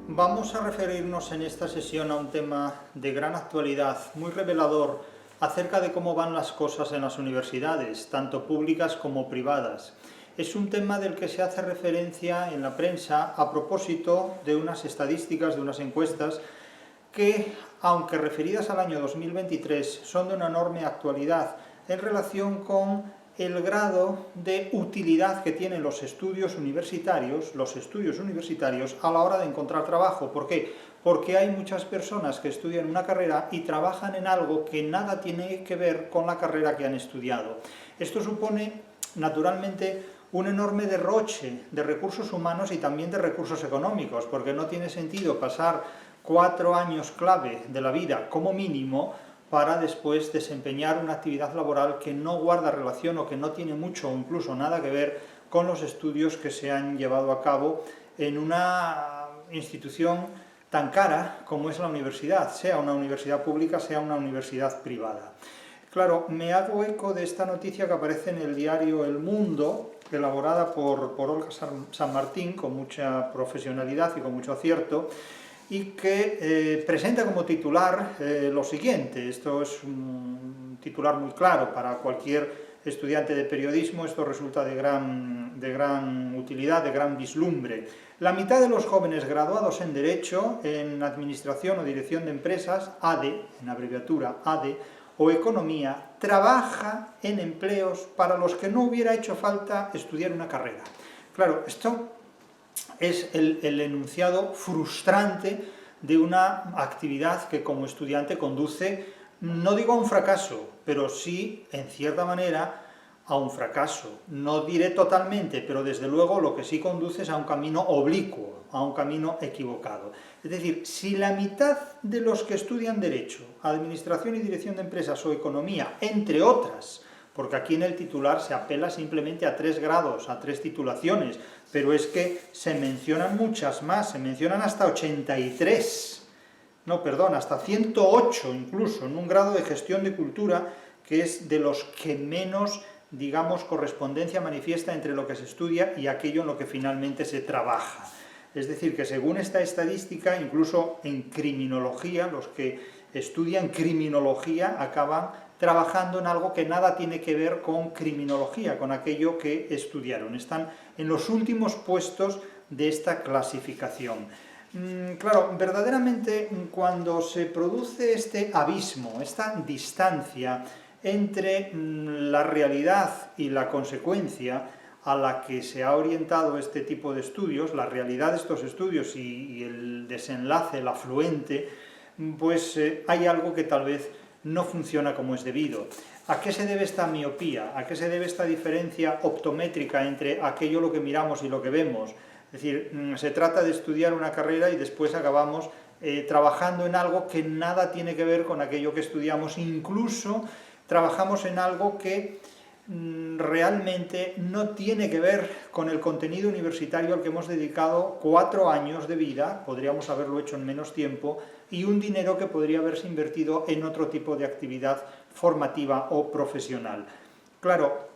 Vamos a referirnos en esta sesión a un tema de gran actualidad, muy revelador, acerca de cómo van las cosas en las universidades, tanto públicas como privadas. Es un tema del que se hace referencia en la prensa a propósito de unas estadísticas, de unas encuestas, que, aunque referidas al año 2023, son de una enorme actualidad en relación con el grado de utilidad que tienen los estudios universitarios a la hora de encontrar trabajo. ¿Por qué? Porque hay muchas personas que estudian una carrera y trabajan en algo que nada tiene que ver con la carrera que han estudiado. Esto supone, naturalmente, un enorme derroche de recursos humanos y también de recursos económicos, porque no tiene sentido pasar 4 años clave de la vida, como mínimo, para después desempeñar una actividad laboral que no guarda relación o que no tiene mucho o incluso nada que ver con los estudios que se han llevado a cabo en una institución tan cara como es la universidad, sea una universidad pública, sea una universidad privada. Claro, me hago eco de esta noticia que aparece en el diario El Mundo, elaborada por Olga San Martín, con mucha profesionalidad y con mucho acierto, y que presenta como titular lo siguiente. Esto es un titular muy claro para cualquier estudiante de periodismo. Esto resulta de gran utilidad, de gran vislumbre. La mitad de los jóvenes graduados en Derecho, en Administración o Dirección de Empresas, ADE, en abreviatura ADE, o Economía, trabaja en empleos para los que no hubiera hecho falta estudiar una carrera. Claro, esto es el enunciado frustrante de una actividad que como estudiante conduce, no digo a un fracaso, pero sí, en cierta manera, a un fracaso. No diré totalmente, pero desde luego lo que sí conduce es a un camino oblicuo, a un camino equivocado. Es decir, si la mitad de los que estudian Derecho, Administración y Dirección de Empresas o Economía, entre otras, porque aquí en el titular se apela simplemente a 3 grados, a 3 titulaciones, pero es que se mencionan muchas más, se mencionan hasta 83, no, perdón, hasta 108 incluso, en un grado de gestión de cultura que es de los que menos, digamos, correspondencia manifiesta entre lo que se estudia y aquello en lo que finalmente se trabaja. Es decir, que según esta estadística, incluso en criminología, los que estudian criminología acaban trabajando en algo que nada tiene que ver con criminología, con aquello que estudiaron. Están en los últimos puestos de esta clasificación. Claro, verdaderamente cuando se produce este abismo, esta distancia entre la realidad y la consecuencia a la que se ha orientado este tipo de estudios, la realidad de estos estudios y el desenlace, el afluente, pues hay algo que tal vez no funciona como es debido. ¿A qué se debe esta miopía? ¿A qué se debe esta diferencia optométrica entre aquello lo que miramos y lo que vemos? Es decir, se trata de estudiar una carrera y después acabamos trabajando en algo que nada tiene que ver con aquello que estudiamos, incluso trabajamos en algo que realmente no tiene que ver con el contenido universitario al que hemos dedicado 4 años de vida, podríamos haberlo hecho en menos tiempo, y un dinero que podría haberse invertido en otro tipo de actividad formativa o profesional. Claro,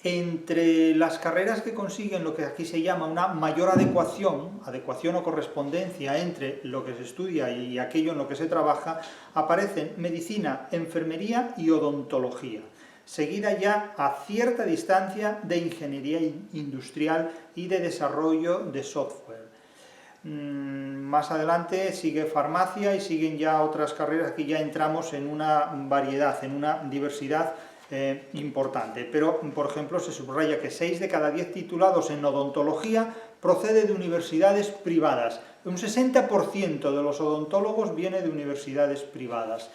entre las carreras que consiguen lo que aquí se llama una mayor adecuación o correspondencia entre lo que se estudia y aquello en lo que se trabaja, aparecen medicina, enfermería y odontología, seguida ya a cierta distancia de ingeniería industrial y de desarrollo de software. Más adelante sigue farmacia y siguen ya otras carreras. Aquí ya entramos en una variedad, en una diversidad importante. Pero, por ejemplo, se subraya que 6 de cada 10 titulados en odontología procede de universidades privadas. Un 60% de los odontólogos viene de universidades privadas.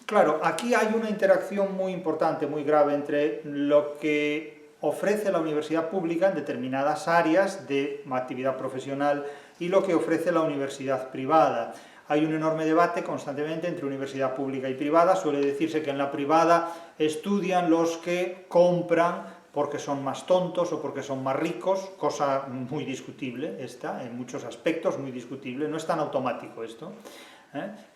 Claro, aquí hay una interacción muy importante, muy grave, entre lo que ofrece la universidad pública en determinadas áreas de actividad profesional y lo que ofrece la universidad privada. Hay un enorme debate constantemente entre universidad pública y privada. Suele decirse que en la privada estudian los que compran porque son más tontos o porque son más ricos, cosa muy discutible esta, en muchos aspectos muy discutible, no es tan automático esto,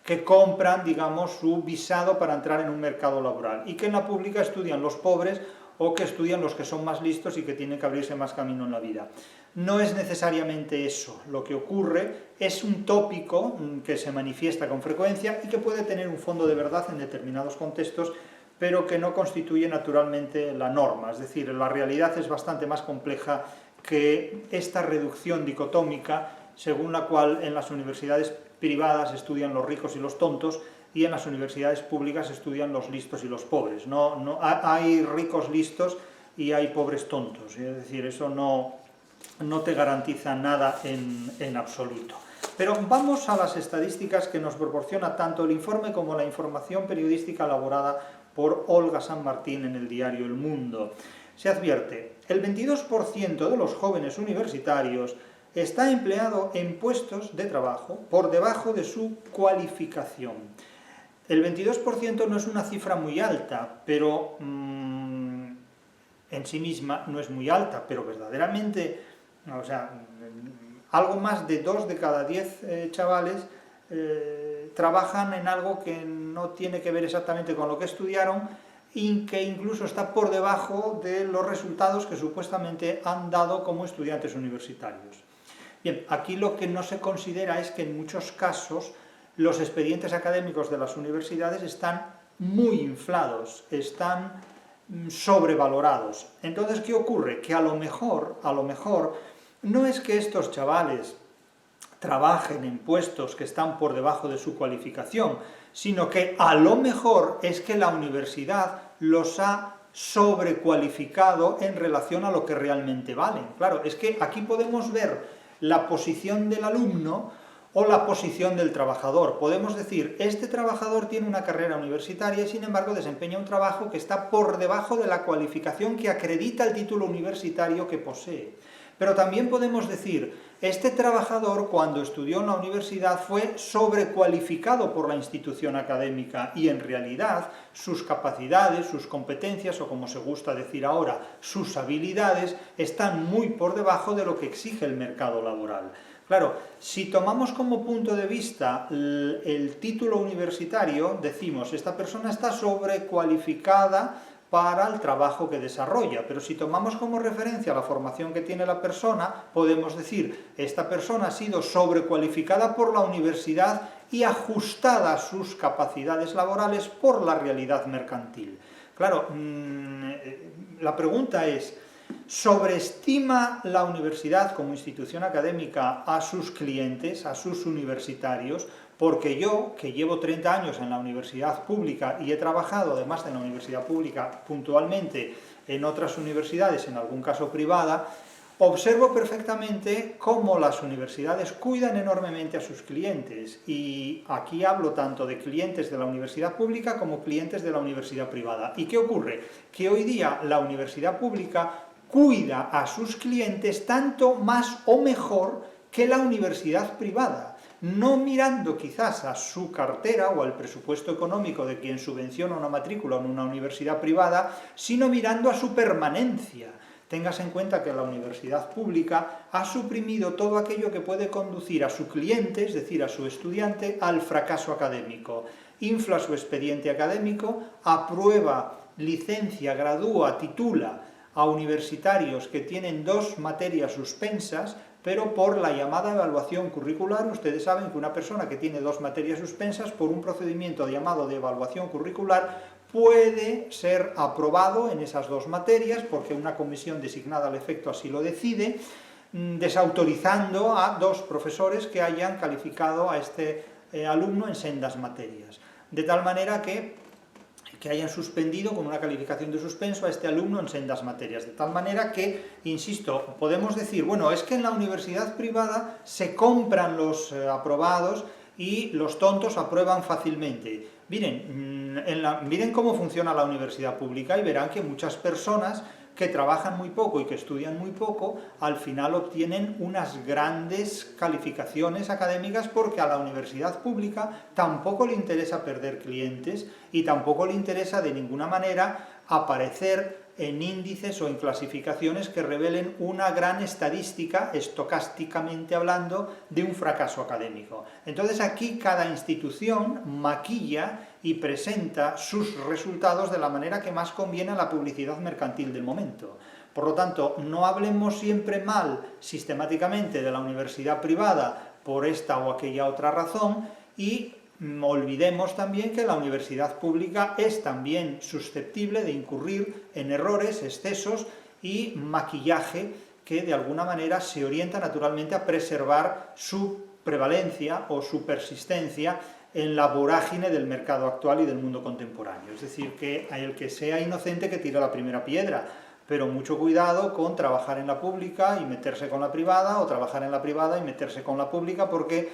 que compran, digamos, su visado para entrar en un mercado laboral, y que en la pública estudian los pobres o que estudian los que son más listos y que tienen que abrirse más camino en la vida. No es necesariamente eso. Lo que ocurre es un tópico que se manifiesta con frecuencia y que puede tener un fondo de verdad en determinados contextos, pero que no constituye naturalmente la norma. Es decir, la realidad es bastante más compleja que esta reducción dicotómica según la cual en las universidades privadas estudian los ricos y los tontos y en las universidades públicas estudian los listos y los pobres. Hay ricos listos y hay pobres tontos. Es decir, eso no te garantiza nada en absoluto. Pero vamos a las estadísticas que nos proporciona tanto el informe como la información periodística elaborada por Olga San Martín en el diario El Mundo. Se advierte, el 22% de los jóvenes universitarios está empleado en puestos de trabajo por debajo de su cualificación. El 22% no es una cifra muy alta, pero en sí misma no es muy alta, pero verdaderamente, o sea, algo más de 2 de cada 10 chavales trabajan en algo que no tiene que ver exactamente con lo que estudiaron y que incluso está por debajo de los resultados que supuestamente han dado como estudiantes universitarios. Bien, aquí lo que no se considera es que en muchos casos los expedientes académicos de las universidades están muy inflados, están sobrevalorados. Entonces, ¿qué ocurre? Que a lo mejor, no es que estos chavales trabajen en puestos que están por debajo de su cualificación, sino que a lo mejor es que la universidad los ha sobrecualificado en relación a lo que realmente valen. Claro, es que aquí podemos ver la posición del alumno o la posición del trabajador. Podemos decir, este trabajador tiene una carrera universitaria y sin embargo desempeña un trabajo que está por debajo de la cualificación que acredita el título universitario que posee. Pero también podemos decir, este trabajador cuando estudió en la universidad fue sobrecualificado por la institución académica y en realidad sus capacidades, sus competencias o como se gusta decir ahora, sus habilidades están muy por debajo de lo que exige el mercado laboral. Claro, si tomamos como punto de vista el título universitario, decimos, esta persona está sobrecualificada para el trabajo que desarrolla, pero si tomamos como referencia la formación que tiene la persona, podemos decir, esta persona ha sido sobrecualificada por la universidad y ajustada a sus capacidades laborales por la realidad mercantil. Claro, la pregunta es, ¿sobreestima la universidad como institución académica a sus clientes, a sus universitarios? Porque yo, que llevo 30 años en la universidad pública y he trabajado, además de en la universidad pública, puntualmente en otras universidades, en algún caso privada, observo perfectamente cómo las universidades cuidan enormemente a sus clientes. Y aquí hablo tanto de clientes de la universidad pública como clientes de la universidad privada. ¿Y qué ocurre? Que hoy día la universidad pública cuida a sus clientes tanto más o mejor que la universidad privada. No mirando quizás a su cartera o al presupuesto económico de quien subvenciona una matrícula en una universidad privada, sino mirando a su permanencia. Tengas en cuenta que la universidad pública ha suprimido todo aquello que puede conducir a su cliente, es decir, a su estudiante, al fracaso académico. Infla su expediente académico, aprueba, licencia, gradúa, titula a universitarios que tienen 2 materias suspensas, pero por la llamada evaluación curricular. Ustedes saben que una persona que tiene 2 materias suspensas, por un procedimiento llamado de evaluación curricular, puede ser aprobado en esas 2 materias, porque una comisión designada al efecto así lo decide, desautorizando a 2 profesores que hayan calificado a este alumno en sendas materias. De tal manera que hayan suspendido con una calificación de suspenso a este alumno en sendas materias. De tal manera que, insisto, podemos decir, bueno, es que en la universidad privada se compran los aprobados y los tontos aprueban fácilmente. Miren, miren cómo funciona la universidad pública y verán que muchas personas que trabajan muy poco y que estudian muy poco, al final obtienen unas grandes calificaciones académicas porque a la universidad pública tampoco le interesa perder clientes y tampoco le interesa de ninguna manera aparecer en índices o en clasificaciones que revelen una gran estadística, estocásticamente hablando, de un fracaso académico. Entonces aquí cada institución maquilla y presenta sus resultados de la manera que más conviene a la publicidad mercantil del momento. Por lo tanto, no hablemos siempre mal sistemáticamente de la universidad privada por esta o aquella otra razón, y olvidemos también que la universidad pública es también susceptible de incurrir en errores, excesos y maquillaje que de alguna manera se orienta naturalmente a preservar su prevalencia o su persistencia en la vorágine del mercado actual y del mundo contemporáneo. Es decir, que el que sea inocente que tire la primera piedra, pero mucho cuidado con trabajar en la pública y meterse con la privada, o trabajar en la privada y meterse con la pública, porque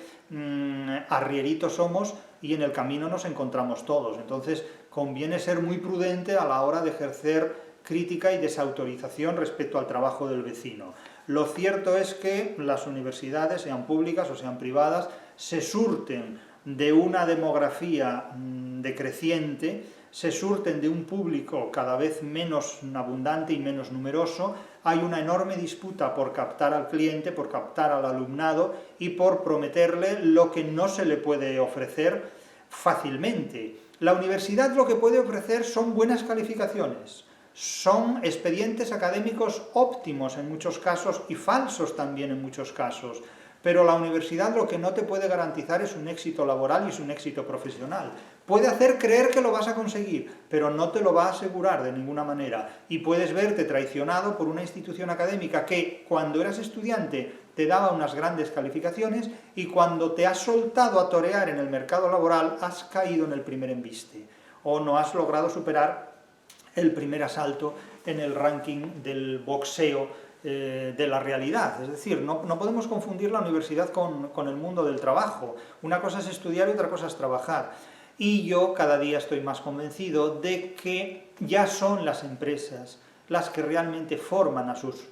arrieritos somos y en el camino nos encontramos todos. Entonces conviene ser muy prudente a la hora de ejercer crítica y desautorización respecto al trabajo del vecino. Lo cierto es que las universidades, sean públicas o sean privadas, se surten de una demografía decreciente, se surten de un público cada vez menos abundante y menos numeroso. Hay una enorme disputa por captar al cliente, por captar al alumnado y por prometerle lo que no se le puede ofrecer fácilmente. La universidad lo que puede ofrecer son buenas calificaciones, son expedientes académicos óptimos en muchos casos y falsos también en muchos casos. Pero la universidad lo que no te puede garantizar es un éxito laboral y es un éxito profesional. Puede hacer creer que lo vas a conseguir, pero no te lo va a asegurar de ninguna manera. Y puedes verte traicionado por una institución académica que, cuando eras estudiante, te daba unas grandes calificaciones, y cuando te has soltado a torear en el mercado laboral, has caído en el primer embiste, o no has logrado superar el primer asalto en el ranking del boxeo de la realidad. Es decir, no podemos confundir la universidad con el mundo del trabajo. Una cosa es estudiar y otra cosa es trabajar. Y yo cada día estoy más convencido de que ya son las empresas las que realmente forman a sus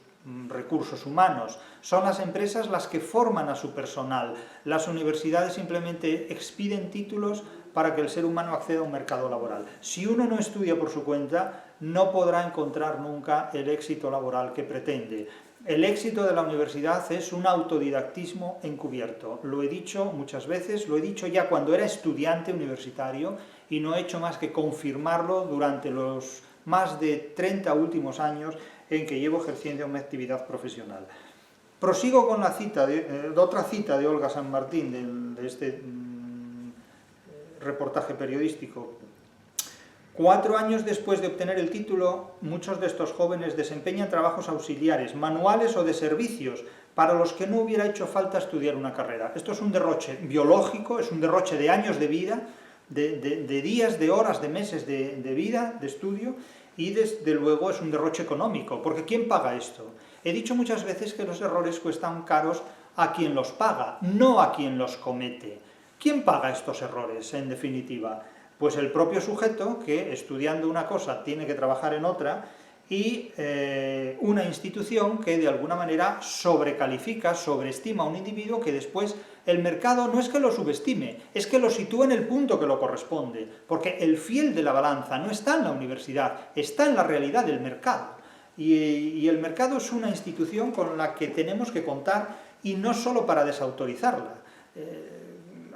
recursos humanos, son las empresas las que forman a su personal. Las universidades simplemente expiden títulos para que el ser humano acceda a un mercado laboral. Si uno no estudia por su cuenta, no podrá encontrar nunca el éxito laboral que pretende. El éxito de la universidad es un autodidactismo encubierto. Lo he dicho muchas veces, lo he dicho ya cuando era estudiante universitario, y no he hecho más que confirmarlo durante los más de 30 últimos años en que llevo ejerciendo una actividad profesional. Prosigo con la cita otra cita de Olga San Martín, de este reportaje periodístico. 4 años después de obtener el título, muchos de estos jóvenes desempeñan trabajos auxiliares, manuales o de servicios, para los que no hubiera hecho falta estudiar una carrera. Esto es un derroche biológico, es un derroche de años de vida, de días, de horas, de meses de vida, de estudio, y desde luego es un derroche económico, porque ¿quién paga esto? He dicho muchas veces que los errores cuestan caros a quien los paga, no a quien los comete. ¿Quién paga estos errores, en definitiva? Pues el propio sujeto, que estudiando una cosa tiene que trabajar en otra, y una institución que de alguna manera sobrecalifica, sobreestima a un individuo, que después el mercado no es que lo subestime, es que lo sitúa en el punto que lo corresponde, porque el fiel de la balanza no está en la universidad, está en la realidad del mercado. Y el mercado es una institución con la que tenemos que contar, y no solo para desautorizarla.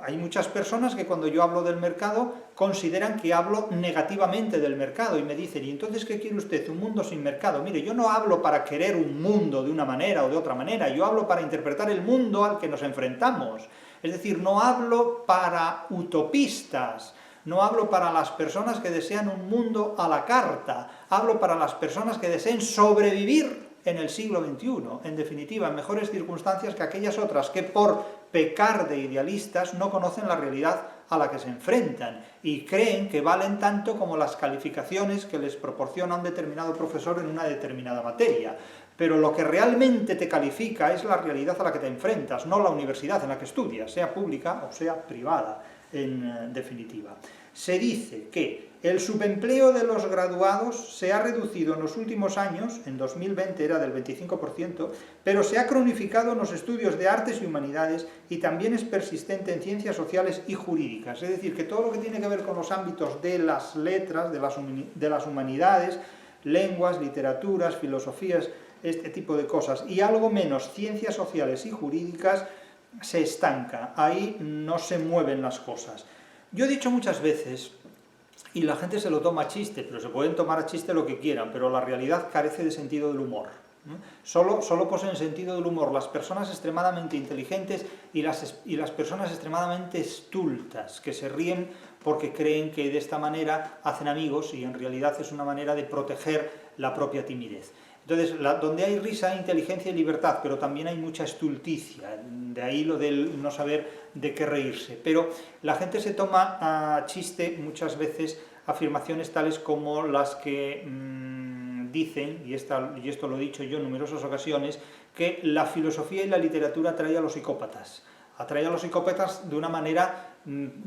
Hay muchas personas que cuando yo hablo del mercado consideran que hablo negativamente del mercado y me dicen: ¿y entonces qué quiere usted? ¿Un mundo sin mercado? Mire, yo no hablo para querer un mundo de una manera o de otra manera, yo hablo para interpretar el mundo al que nos enfrentamos. Es decir, no hablo para utopistas, no hablo para las personas que desean un mundo a la carta, hablo para las personas que deseen sobrevivir en el siglo XXI, en definitiva, en mejores circunstancias que aquellas otras que por pecar de idealistas no conocen la realidad a la que se enfrentan y creen que valen tanto como las calificaciones que les proporciona un determinado profesor en una determinada materia. Pero lo que realmente te califica es la realidad a la que te enfrentas, no la universidad en la que estudias, sea pública o sea privada, en definitiva. Se dice que el subempleo de los graduados se ha reducido en los últimos años, en 2020 era del 25%, pero se ha cronificado en los estudios de artes y humanidades, y también es persistente en ciencias sociales y jurídicas. Es decir, que todo lo que tiene que ver con los ámbitos de las letras, de las humanidades, lenguas, literaturas, filosofías, este tipo de cosas, y algo menos ciencias sociales y jurídicas, se estanca, ahí no se mueven las cosas. Yo he dicho muchas veces, y la gente se lo toma a chiste, pero se pueden tomar a chiste lo que quieran, pero la realidad carece de sentido del humor. Solo poseen sentido del humor las personas extremadamente inteligentes y las personas extremadamente estultas, que se ríen porque creen que de esta manera hacen amigos y en realidad es una manera de proteger la propia timidez. Entonces, donde hay risa, inteligencia y libertad, pero también hay mucha estulticia, de ahí lo del no saber de qué reírse. Pero la gente se toma a chiste muchas veces afirmaciones tales como las que dicen, y esto lo he dicho yo en numerosas ocasiones, que la filosofía y la literatura atrae a los psicópatas. Atrae a los psicópatas de una manera,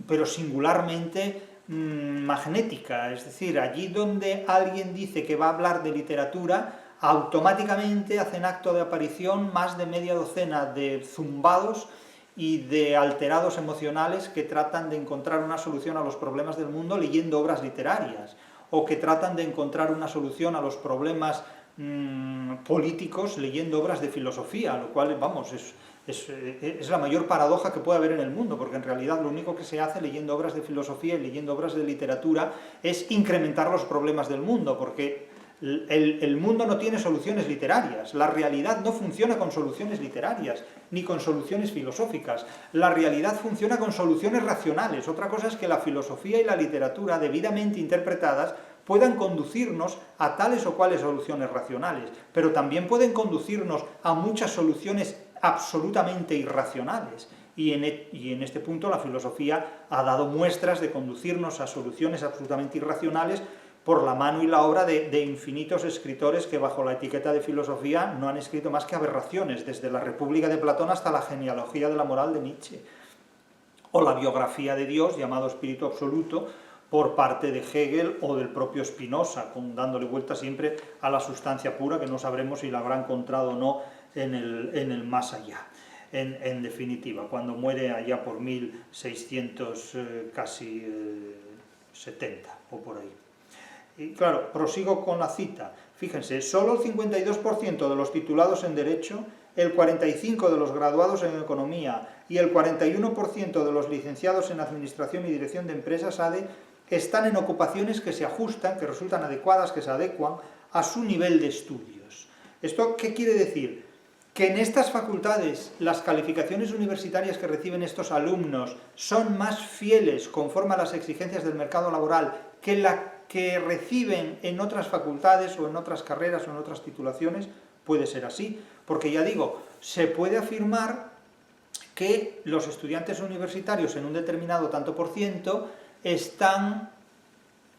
pero singularmente magnética, es decir, allí donde alguien dice que va a hablar de literatura, automáticamente hacen acto de aparición más de media docena de zumbados y de alterados emocionales que tratan de encontrar una solución a los problemas del mundo leyendo obras literarias, o que tratan de encontrar una solución a los problemas políticos leyendo obras de filosofía, lo cual, vamos, es la mayor paradoja que puede haber en el mundo, porque en realidad lo único que se hace leyendo obras de filosofía y leyendo obras de literatura es incrementar los problemas del mundo, porque el mundo no tiene soluciones literarias, la realidad no funciona con soluciones literarias, ni con soluciones filosóficas, la realidad funciona con soluciones racionales. Otra cosa es que la filosofía y la literatura, debidamente interpretadas, puedan conducirnos a tales o cuales soluciones racionales, pero también pueden conducirnos a muchas soluciones absolutamente irracionales. Y en este punto la filosofía ha dado muestras de conducirnos a soluciones absolutamente irracionales por la mano y la obra de infinitos escritores que bajo la etiqueta de filosofía no han escrito más que aberraciones, desde la República de Platón hasta la genealogía de la moral de Nietzsche, o la biografía de Dios, llamado Espíritu Absoluto, por parte de Hegel o del propio Spinoza, dándole vuelta siempre a la sustancia pura, que no sabremos si la habrá encontrado o no en el más allá. En definitiva, cuando muere allá por 1600 casi 70 o por ahí. Y claro, prosigo con la cita. Fíjense, solo el 52% de los titulados en Derecho, el 45% de los graduados en Economía y el 41% de los licenciados en Administración y Dirección de Empresas ADE están en ocupaciones que se ajustan, que resultan adecuadas, que se adecuan a su nivel de estudios. ¿Esto qué quiere decir? Que en estas facultades las calificaciones universitarias que reciben estos alumnos son más fieles conforme a las exigencias del mercado laboral que la que reciben en otras facultades o en otras carreras o en otras titulaciones. Puede ser así, porque ya digo, se puede afirmar que los estudiantes universitarios en un determinado tanto por ciento están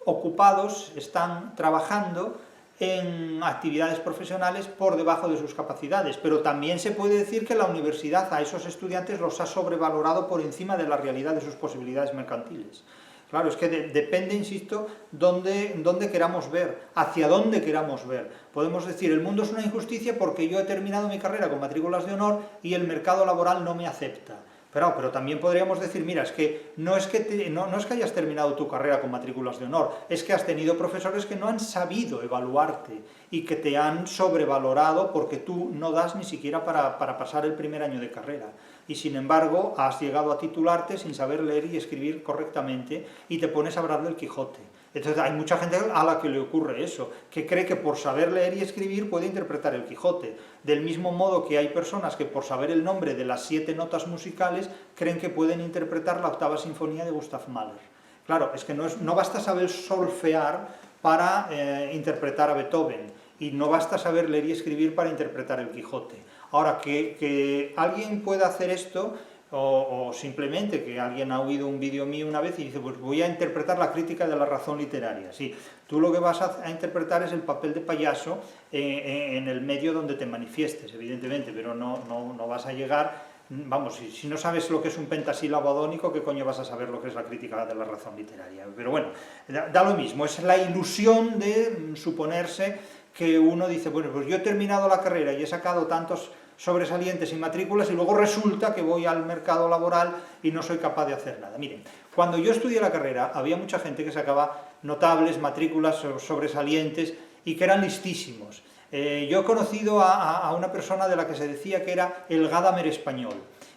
ocupados, están trabajando en actividades profesionales por debajo de sus capacidades, pero también se puede decir que la universidad a esos estudiantes los ha sobrevalorado por encima de la realidad de sus posibilidades mercantiles. Claro, es que depende, insisto, dónde queramos ver, hacia dónde queramos ver. Podemos decir, el mundo es una injusticia porque yo he terminado mi carrera con matrículas de honor y el mercado laboral no me acepta. Pero también podríamos decir, mira, es que no es que hayas terminado tu carrera con matrículas de honor, es que has tenido profesores que no han sabido evaluarte y que te han sobrevalorado porque tú no das ni siquiera para pasar el primer año de carrera. Y sin embargo, has llegado a titularte sin saber leer y escribir correctamente y te pones a hablar del Quijote. Entonces hay mucha gente a la que le ocurre eso, que cree que por saber leer y escribir puede interpretar el Quijote. Del mismo modo que hay personas que por saber el nombre de las 7 notas musicales creen que pueden interpretar la 8ª sinfonía de Gustav Mahler. Claro, es que no basta saber solfear para interpretar a Beethoven, y no basta saber leer y escribir para interpretar el Quijote. Ahora, que alguien pueda hacer esto, o simplemente que alguien ha oído un vídeo mío una vez y dice, pues voy a interpretar la crítica de la razón literaria. Sí, tú lo que vas a interpretar es el papel de payaso en el medio donde te manifiestes, evidentemente, pero no vas a llegar, vamos, si no sabes lo que es un pentasílabo adónico, ¿qué coño vas a saber lo que es la crítica de la razón literaria? Pero bueno, da lo mismo, es la ilusión de suponerse que uno dice, bueno, pues yo he terminado la carrera y he sacado tantos sobresalientes y matrículas y luego resulta que voy al mercado laboral y no soy capaz de hacer nada. Miren, cuando yo estudié la carrera había mucha gente que sacaba notables, matrículas sobresalientes y que eran listísimos. Yo he conocido a una persona de la que se decía que era el Gadamer español,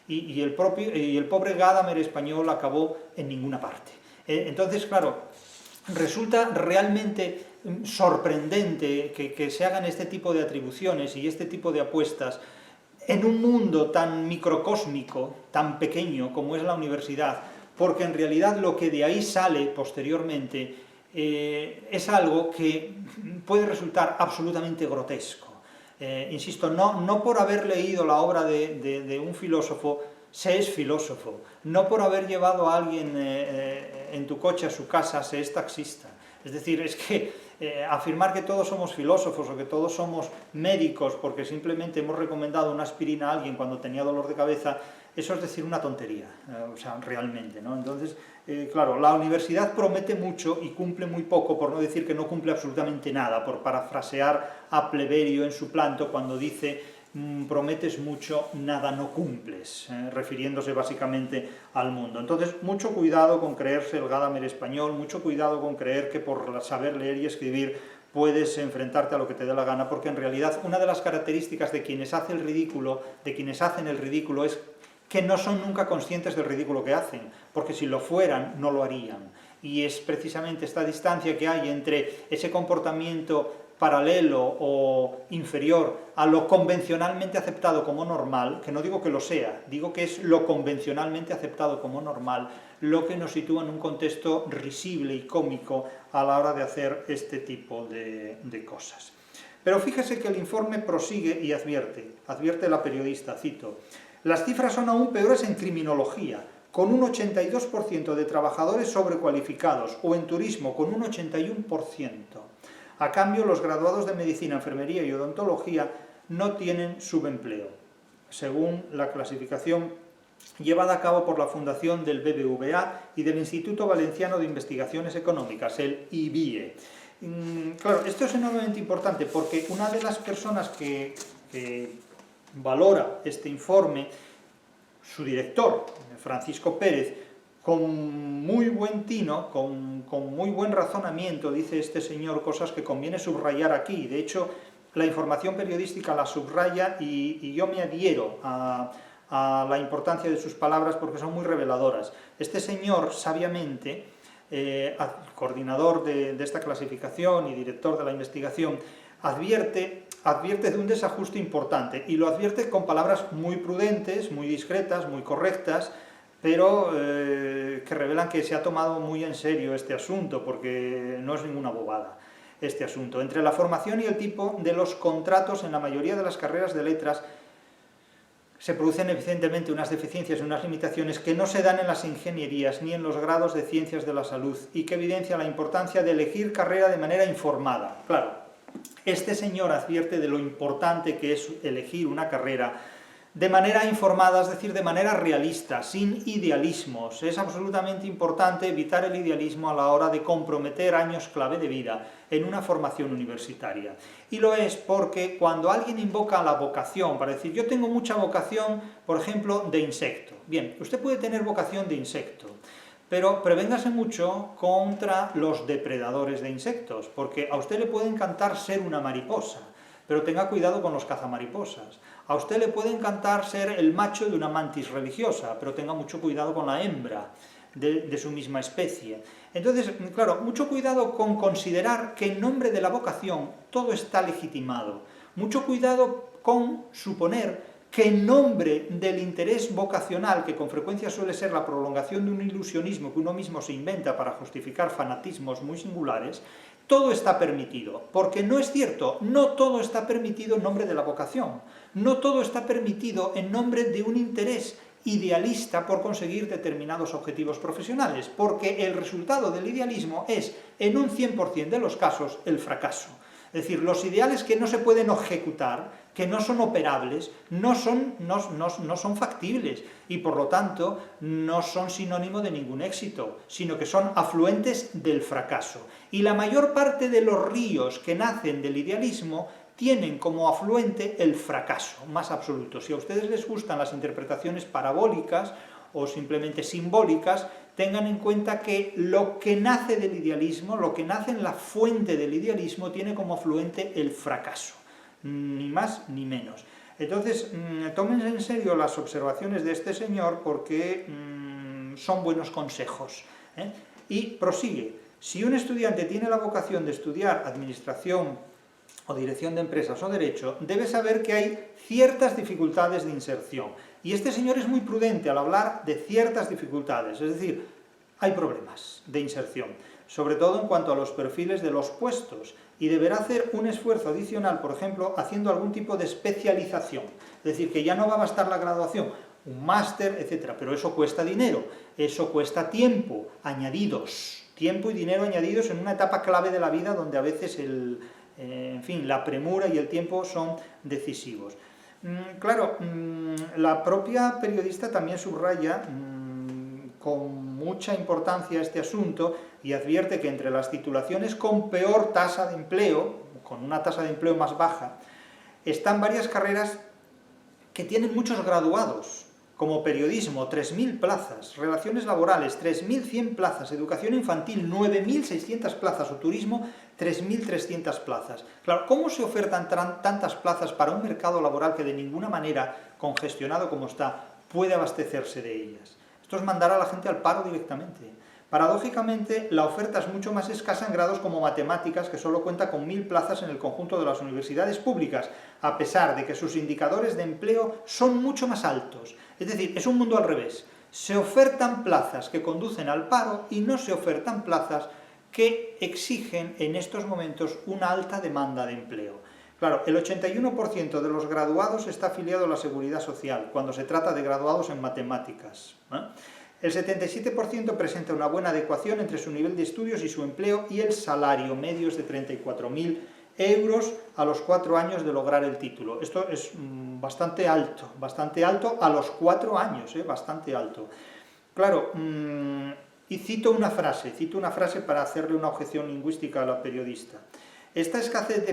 y el pobre Gadamer español acabó en ninguna parte. Entonces, claro, resulta realmente sorprendente que se hagan este tipo de atribuciones y este tipo de apuestas en un mundo tan microcósmico, tan pequeño como es la universidad, porque en realidad lo que de ahí sale posteriormente es algo que puede resultar absolutamente grotesco. Insisto, no por haber leído la obra de un filósofo se es filósofo, no por haber llevado a alguien en tu coche a su casa se es taxista. Es decir, es que afirmar que todos somos filósofos o que todos somos médicos porque simplemente hemos recomendado una aspirina a alguien cuando tenía dolor de cabeza, eso es decir una tontería, o sea, realmente, ¿no? Entonces, claro, la universidad promete mucho y cumple muy poco, por no decir que no cumple absolutamente nada, por parafrasear a Pleberio en su Planto cuando dice prometes mucho, nada no cumples, refiriéndose básicamente al mundo. Entonces, mucho cuidado con creerse el Gadamer español, mucho cuidado con creer que por saber leer y escribir puedes enfrentarte a lo que te dé la gana, porque en realidad una de las características de quienes hacen el ridículo, es que no son nunca conscientes del ridículo que hacen, porque si lo fueran, no lo harían. Y es precisamente esta distancia que hay entre ese comportamiento paralelo o inferior a lo convencionalmente aceptado como normal, que no digo que lo sea, digo que es lo convencionalmente aceptado como normal, lo que nos sitúa en un contexto risible y cómico a la hora de hacer este tipo de cosas. Pero fíjese que el informe prosigue y advierte la periodista, cito: las cifras son aún peores en criminología, con un 82% de trabajadores sobrecualificados, o en turismo, con un 81%. A cambio, los graduados de medicina, enfermería y odontología no tienen subempleo, según la clasificación llevada a cabo por la Fundación del BBVA y del Instituto Valenciano de Investigaciones Económicas, el IBIE. Claro, esto es enormemente importante porque una de las personas que valora este informe, su director, Francisco Pérez, con muy buen tino, con muy buen razonamiento, dice este señor cosas que conviene subrayar aquí. De hecho, la información periodística la subraya y yo me adhiero a la importancia de sus palabras porque son muy reveladoras. Este señor, sabiamente, coordinador de esta clasificación y director de la investigación, advierte de un desajuste importante, y lo advierte con palabras muy prudentes, muy discretas, muy correctas, pero que revelan que se ha tomado muy en serio este asunto, porque no es ninguna bobada este asunto. Entre la formación y el tipo de los contratos en la mayoría de las carreras de letras se producen evidentemente unas deficiencias y unas limitaciones que no se dan en las ingenierías ni en los grados de ciencias de la salud, y que evidencia la importancia de elegir carrera de manera informada. Claro, este señor advierte de lo importante que es elegir una carrera de manera informada, es decir, de manera realista, sin idealismos. Es absolutamente importante evitar el idealismo a la hora de comprometer años clave de vida en una formación universitaria. Y lo es porque cuando alguien invoca la vocación, para decir, yo tengo mucha vocación, por ejemplo, de insecto. Bien, usted puede tener vocación de insecto, pero prevéngase mucho contra los depredadores de insectos, porque a usted le puede encantar ser una mariposa, pero tenga cuidado con los cazamariposas. A usted le puede encantar ser el macho de una mantis religiosa, pero tenga mucho cuidado con la hembra de su misma especie. Entonces, claro, mucho cuidado con considerar que en nombre de la vocación todo está legitimado. Mucho cuidado con suponer que en nombre del interés vocacional, que con frecuencia suele ser la prolongación de un ilusionismo que uno mismo se inventa para justificar fanatismos muy singulares, todo está permitido, porque no es cierto, no todo está permitido en nombre de la vocación, no todo está permitido en nombre de un interés idealista por conseguir determinados objetivos profesionales, porque el resultado del idealismo es, en un 100% de los casos, el fracaso. Es decir, los ideales que no se pueden ejecutar, que no son operables, no son factibles y por lo tanto no son sinónimo de ningún éxito, sino que son afluentes del fracaso. Y la mayor parte de los ríos que nacen del idealismo tienen como afluente el fracaso más absoluto. Si a ustedes les gustan las interpretaciones parabólicas o simplemente simbólicas, tengan en cuenta que lo que nace del idealismo, lo que nace en la fuente del idealismo, tiene como afluente el fracaso, ni más ni menos. Entonces, tómense en serio las observaciones de este señor porque son buenos consejos, ¿eh? Y prosigue: si un estudiante tiene la vocación de estudiar administración o dirección de empresas o derecho, debe saber que hay ciertas dificultades de inserción. Y este señor es muy prudente al hablar de ciertas dificultades, es decir, hay problemas de inserción, sobre todo en cuanto a los perfiles de los puestos, y deberá hacer un esfuerzo adicional, por ejemplo, haciendo algún tipo de especialización. Es decir, que ya no va a bastar la graduación, un máster, etc. Pero eso cuesta dinero, eso cuesta tiempo, añadidos, tiempo y dinero añadidos en una etapa clave de la vida donde a veces en fin, la premura y el tiempo son decisivos. Claro, la propia periodista también subraya con mucha importancia este asunto y advierte que entre las titulaciones con peor tasa de empleo, con una tasa de empleo más baja, están varias carreras que tienen muchos graduados, como periodismo, 3.000 plazas, relaciones laborales, 3.100 plazas, educación infantil, 9.600 plazas, o turismo, 3.300 plazas. Claro, ¿cómo se ofertan tantas plazas para un mercado laboral que de ninguna manera, congestionado como está, puede abastecerse de ellas? Esto es mandar a la gente al paro directamente. Paradójicamente, la oferta es mucho más escasa en grados como matemáticas, que solo cuenta con 1.000 plazas en el conjunto de las universidades públicas, a pesar de que sus indicadores de empleo son mucho más altos. Es decir, es un mundo al revés. Se ofertan plazas que conducen al paro y no se ofertan plazas que exigen en estos momentos una alta demanda de empleo. Claro, el 81% de los graduados está afiliado a la Seguridad Social, cuando se trata de graduados en matemáticas, ¿eh? El 77% presenta una buena adecuación entre su nivel de estudios y su empleo, y el salario medio es de 34.000 euros a los 4 años de lograr el título. Esto es bastante alto a los 4 años, bastante alto. Claro, y cito una frase para hacerle una objeción lingüística a la periodista. Esta escasez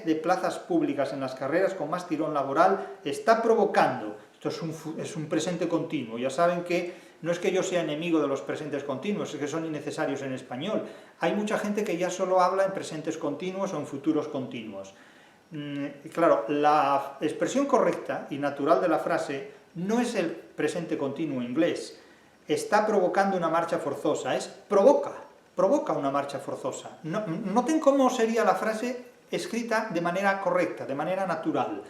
de plazas públicas en las carreras con más tirón laboral está provocando, esto es un presente continuo, ya saben que no es que yo sea enemigo de los presentes continuos, es que son innecesarios en español. Hay mucha gente que ya solo habla en presentes continuos o en futuros continuos. Claro, la expresión correcta y natural de la frase no es el presente continuo inglés. Está provocando una marcha forzosa, es provoca una marcha forzosa. Noten cómo sería la frase escrita de manera correcta, de manera natural.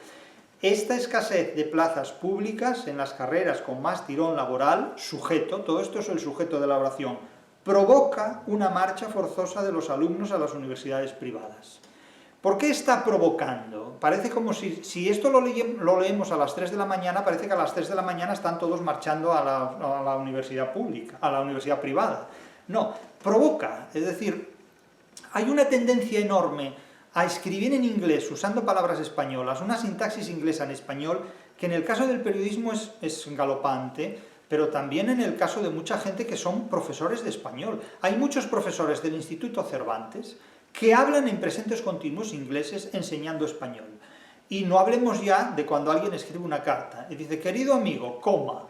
Esta escasez de plazas públicas en las carreras con más tirón laboral, sujeto, todo esto es el sujeto de la oración, provoca una marcha forzosa de los alumnos a las universidades privadas. ¿Por qué está provocando? Parece como si esto lo leemos a las 3 de la mañana, parece que a las 3 de la mañana están todos marchando a la universidad pública, a la universidad privada. No, provoca, es decir, hay una tendencia enorme a escribir en inglés usando palabras españolas, una sintaxis inglesa en español, que en el caso del periodismo es galopante, pero también en el caso de mucha gente que son profesores de español. Hay muchos profesores del Instituto Cervantes que hablan en presentes continuos ingleses enseñando español. Y no hablemos ya de cuando alguien escribe una carta y dice, querido amigo, coma,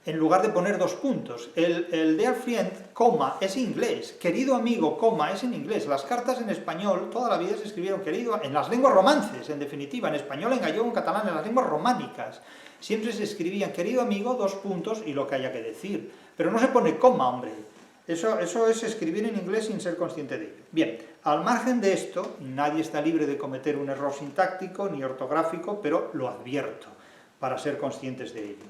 en lugar de poner 2 puntos. El dear friend, coma, es inglés. Querido amigo, coma, es en inglés. Las cartas en español toda la vida se escribieron querido, en las lenguas romances, en definitiva, en español, en gallego, en catalán, en las lenguas románicas. Siempre se escribían querido amigo, 2 puntos y lo que haya que decir. Pero no se pone coma, hombre. Eso es escribir en inglés sin ser consciente de ello. Bien, al margen de esto, nadie está libre de cometer un error sintáctico ni ortográfico, pero lo advierto, para ser conscientes de ello.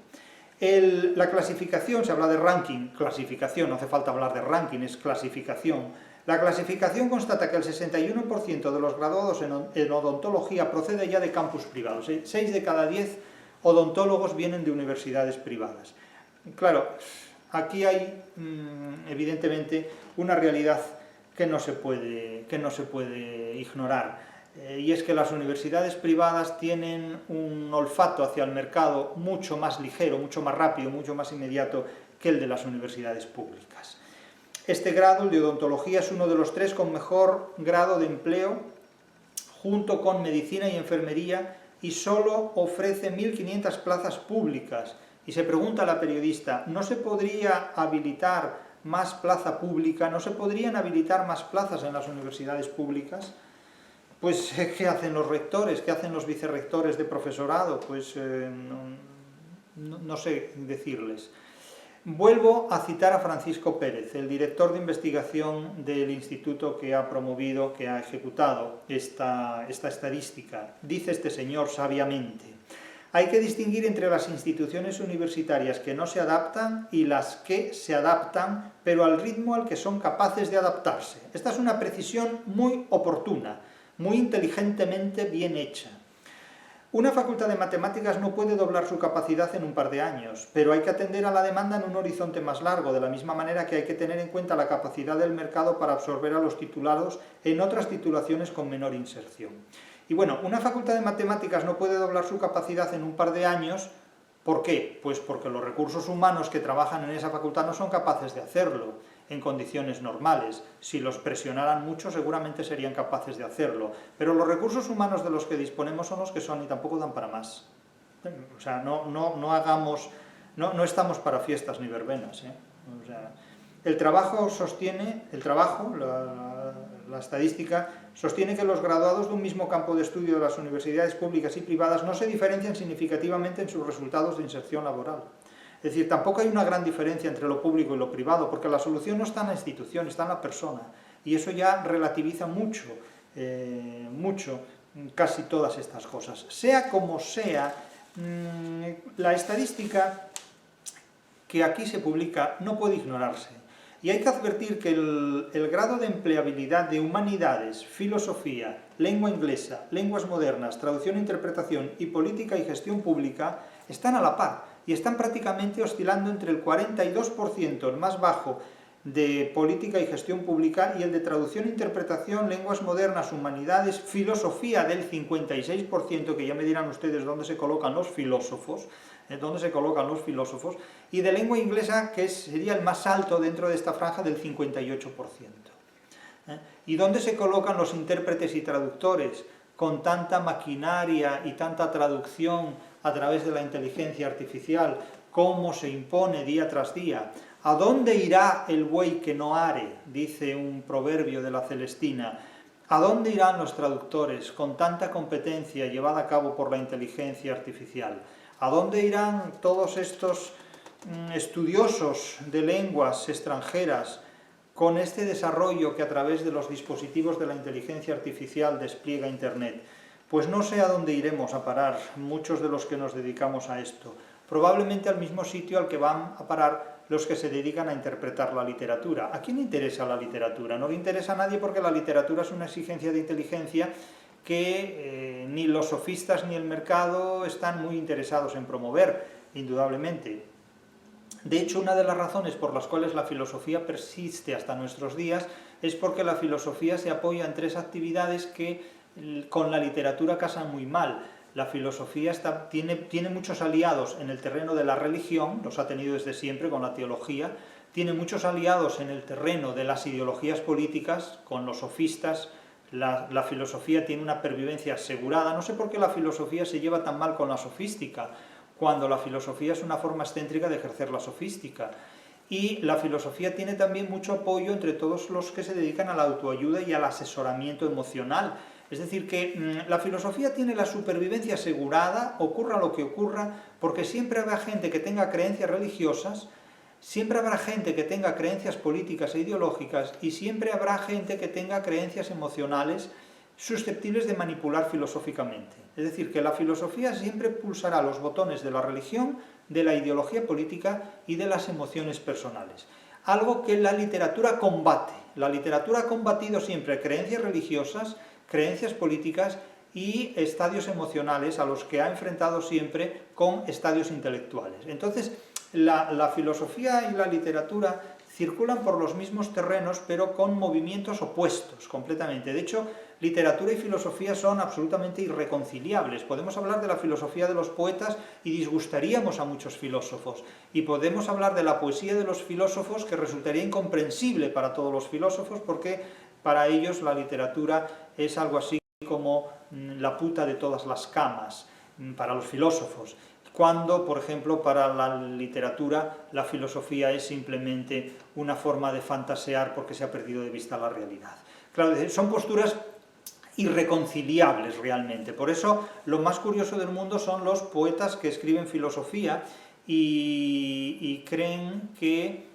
La clasificación, se habla de ranking, clasificación, no hace falta hablar de ranking, es clasificación. La clasificación constata que el 61% de los graduados en odontología procede ya de campus privados. 6 de cada 10 odontólogos vienen de universidades privadas. Claro, aquí hay evidentemente una realidad que no se puede ignorar. Y es que las universidades privadas tienen un olfato hacia el mercado mucho más ligero, mucho más rápido, mucho más inmediato que el de las universidades públicas. Este grado, el de odontología, es uno de los 3 con mejor grado de empleo, junto con medicina y enfermería, y solo ofrece 1.500 plazas públicas, Y se pregunta a la periodista, ¿no se podría habilitar más plaza pública? ¿No se podrían habilitar más plazas en las universidades públicas? Pues, ¿qué hacen los rectores? ¿Qué hacen los vicerrectores de profesorado? Pues no sé decirles. Vuelvo a citar a Francisco Pérez, el director de investigación del instituto que ha promovido, que ha ejecutado esta estadística. Dice este señor sabiamente: hay que distinguir entre las instituciones universitarias que no se adaptan y las que se adaptan, pero al ritmo al que son capaces de adaptarse. Esta es una precisión muy oportuna, muy inteligentemente bien hecha. Una facultad de matemáticas no puede doblar su capacidad en un par de años, pero hay que atender a la demanda en un horizonte más largo, de la misma manera que hay que tener en cuenta la capacidad del mercado para absorber a los titulados en otras titulaciones con menor inserción. Y bueno, una facultad de matemáticas no puede doblar su capacidad en un par de años. ¿Por qué? Pues porque los recursos humanos que trabajan en esa facultad no son capaces de hacerlo en condiciones normales. Si los presionaran mucho, seguramente serían capaces de hacerlo. Pero los recursos humanos de los que disponemos son los que son y tampoco dan para más. O sea, no estamos para fiestas ni verbenas, ¿eh? O sea, la estadística sostiene que los graduados de un mismo campo de estudio de las universidades públicas y privadas no se diferencian significativamente en sus resultados de inserción laboral. Es decir, tampoco hay una gran diferencia entre lo público y lo privado, porque la solución no está en la institución, está en la persona. Y eso ya relativiza mucho casi todas estas cosas. Sea como sea, la estadística que aquí se publica no puede ignorarse. Y hay que advertir que el grado de empleabilidad de humanidades, filosofía, lengua inglesa, lenguas modernas, traducción e interpretación y política y gestión pública están a la par y están prácticamente oscilando entre el 42%, el más bajo, de política y gestión pública, y el de traducción e interpretación, lenguas modernas, humanidades, filosofía del 56%, que ya me dirán ustedes dónde se colocan los filósofos, y de lengua inglesa, que sería el más alto dentro de esta franja, del 58%. ¿Y dónde se colocan los intérpretes y traductores, con tanta maquinaria y tanta traducción a través de la inteligencia artificial? ¿Cómo se impone día tras día? ¿A dónde irá el buey que no are?, dice un proverbio de la Celestina. ¿A dónde irán los traductores con tanta competencia llevada a cabo por la inteligencia artificial? ¿A dónde irán todos estos estudiosos de lenguas extranjeras con este desarrollo que a través de los dispositivos de la inteligencia artificial despliega Internet? Pues no sé a dónde iremos a parar muchos de los que nos dedicamos a esto. Probablemente al mismo sitio al que van a parar los que se dedican a interpretar la literatura. ¿A quién le interesa la literatura? No le interesa a nadie, porque la literatura es una exigencia de inteligencia que ni los sofistas ni el mercado están muy interesados en promover, indudablemente. De hecho, una de las razones por las cuales la filosofía persiste hasta nuestros días es porque la filosofía se apoya en tres actividades que con la literatura casan muy mal. La filosofía tiene muchos aliados en el terreno de la religión, los ha tenido desde siempre con la teología, tiene muchos aliados en el terreno de las ideologías políticas, con los sofistas. La filosofía tiene una pervivencia asegurada. No sé por qué la filosofía se lleva tan mal con la sofística, cuando la filosofía es una forma excéntrica de ejercer la sofística. Y la filosofía tiene también mucho apoyo entre todos los que se dedican a la autoayuda y al asesoramiento emocional. Es decir, que la filosofía tiene la supervivencia asegurada, ocurra lo que ocurra, porque siempre habrá gente que tenga creencias religiosas, siempre habrá gente que tenga creencias políticas e ideológicas, y siempre habrá gente que tenga creencias emocionales susceptibles de manipular filosóficamente. Es decir, que la filosofía siempre pulsará los botones de la religión, de la ideología política y de las emociones personales. Algo que la literatura combate. La literatura ha combatido siempre creencias religiosas, creencias políticas y estadios emocionales, a los que ha enfrentado siempre con estadios intelectuales. Entonces, la filosofía y la literatura circulan por los mismos terrenos, pero con movimientos opuestos completamente. De hecho, literatura y filosofía son absolutamente irreconciliables. Podemos hablar de la filosofía de los poetas y disgustaríamos a muchos filósofos, y podemos hablar de la poesía de los filósofos, que resultaría incomprensible para todos los filósofos, porque para ellos la literatura es algo así como la puta de todas las camas, para los filósofos. cuando, por ejemplo, para la literatura la filosofía es simplemente una forma de fantasear porque se ha perdido de vista la realidad. Claro, son posturas irreconciliables realmente. Por eso lo más curioso del mundo son los poetas que escriben filosofía y creen que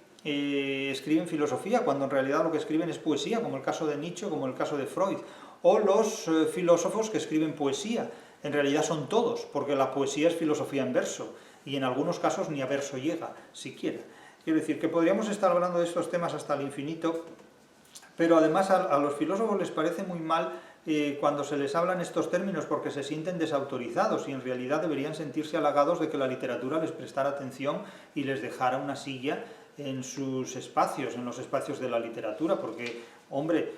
escriben filosofía cuando en realidad lo que escriben es poesía, como el caso de Nietzsche, como el caso de Freud, o los filósofos que escriben poesía. En realidad son todos, porque la poesía es filosofía en verso, y en algunos casos ni a verso llega, siquiera. Quiero decir que podríamos estar hablando de estos temas hasta el infinito, pero además a los filósofos les parece muy mal cuando se les habla en estos términos porque se sienten desautorizados y en realidad deberían sentirse halagados de que la literatura les prestara atención y les dejara una silla en sus espacios, en los espacios de la literatura, porque, hombre,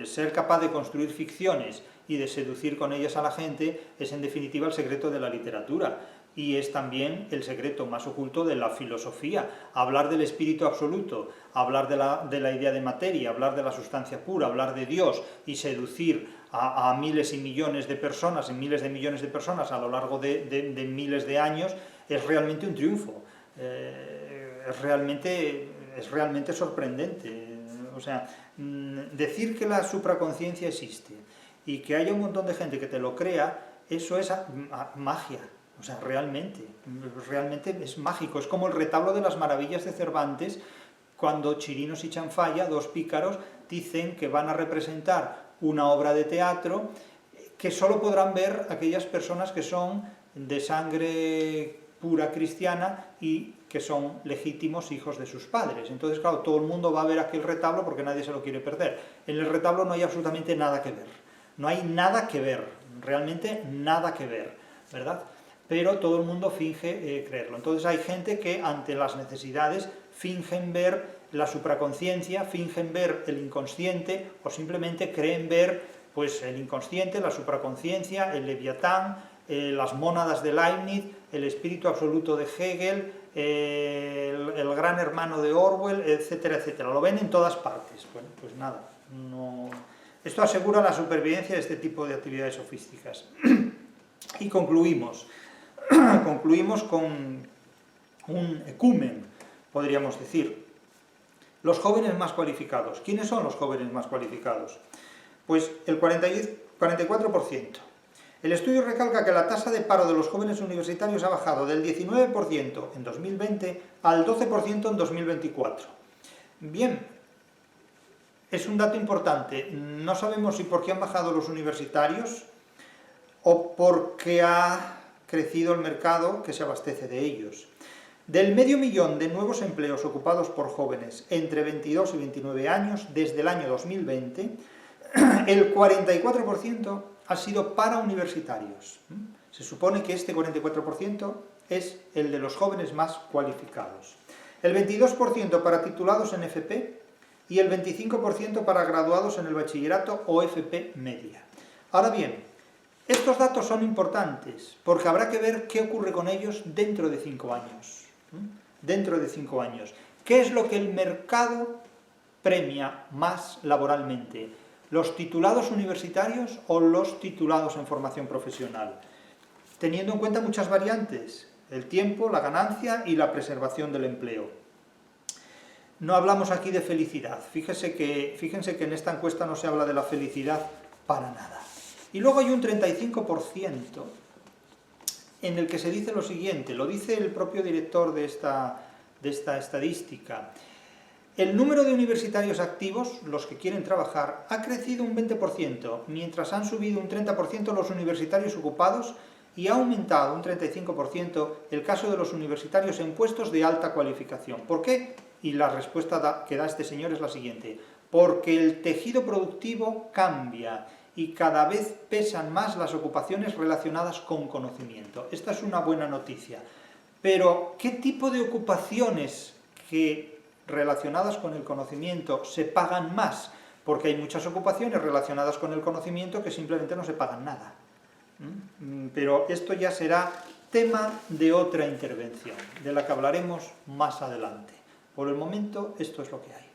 ser capaz de construir ficciones y de seducir con ellas a la gente es en definitiva el secreto de la literatura. Y es también el secreto más oculto de la filosofía. Hablar del espíritu absoluto, hablar de la idea de materia, hablar de la sustancia pura, hablar de Dios y seducir a miles y millones de personas, y miles de millones de personas a lo largo de miles de años, es realmente un triunfo. Es realmente sorprendente. O sea, decir que la supraconciencia existe y que haya un montón de gente que te lo crea, eso es magia. O sea, realmente es mágico. Es como el retablo de las maravillas de Cervantes, cuando Chirinos y Chanfalla, dos pícaros, dicen que van a representar una obra de teatro que solo podrán ver aquellas personas que son de sangre pura cristiana y que son legítimos hijos de sus padres. Entonces, claro, todo el mundo va a ver aquel retablo porque nadie se lo quiere perder. En el retablo no hay absolutamente nada que ver. No hay nada que ver, realmente nada que ver, ¿verdad? Pero todo el mundo finge creerlo. Entonces hay gente que ante las necesidades fingen ver la supraconciencia, fingen ver el inconsciente o simplemente creen ver pues, el inconsciente, la supraconciencia, el leviatán, las mónadas de Leibniz, el espíritu absoluto de Hegel, el gran hermano de Orwell, etcétera, etcétera. Lo ven en todas partes. Bueno, pues nada, no... Esto asegura la supervivencia de este tipo de actividades sofísticas. Y concluimos con un ecumen, podríamos decir. Los jóvenes más cualificados. ¿Quiénes son los jóvenes más cualificados? Pues el 44%. El estudio recalca que la tasa de paro de los jóvenes universitarios ha bajado del 19% en 2020 al 12% en 2024. Bien, es un dato importante. No sabemos si por qué han bajado los universitarios o porque ha crecido el mercado que se abastece de ellos. Del 500.000 de nuevos empleos ocupados por jóvenes entre 22 y 29 años desde el año 2020, el 44% ha sido para universitarios. Se supone que este 44% es el de los jóvenes más cualificados. El 22% para titulados en FP y el 25% para graduados en el bachillerato o FP media. Ahora bien, estos datos son importantes, porque habrá que ver qué ocurre con ellos dentro de 5 años. Dentro de 5 años. ¿Qué es lo que el mercado premia más laboralmente? ¿Los titulados universitarios o los titulados en formación profesional? Teniendo en cuenta muchas variantes, el tiempo, la ganancia y la preservación del empleo. No hablamos aquí de felicidad. Fíjense que en esta encuesta no se habla de la felicidad para nada. Y luego hay un 35% en el que se dice lo siguiente, lo dice el propio director de esta estadística. El número de universitarios activos, los que quieren trabajar, ha crecido un 20%, mientras han subido un 30% los universitarios ocupados y ha aumentado un 35% el caso de los universitarios en puestos de alta cualificación. ¿Por qué? Y la respuesta que da este señor es la siguiente. Porque el tejido productivo cambia y cada vez pesan más las ocupaciones relacionadas con conocimiento. Esta es una buena noticia. Pero, ¿qué tipo de ocupaciones que relacionadas con el conocimiento se pagan más? Porque hay muchas ocupaciones relacionadas con el conocimiento que simplemente no se pagan nada. Pero esto ya será tema de otra intervención, de la que hablaremos más adelante. Por el momento, esto es lo que hay.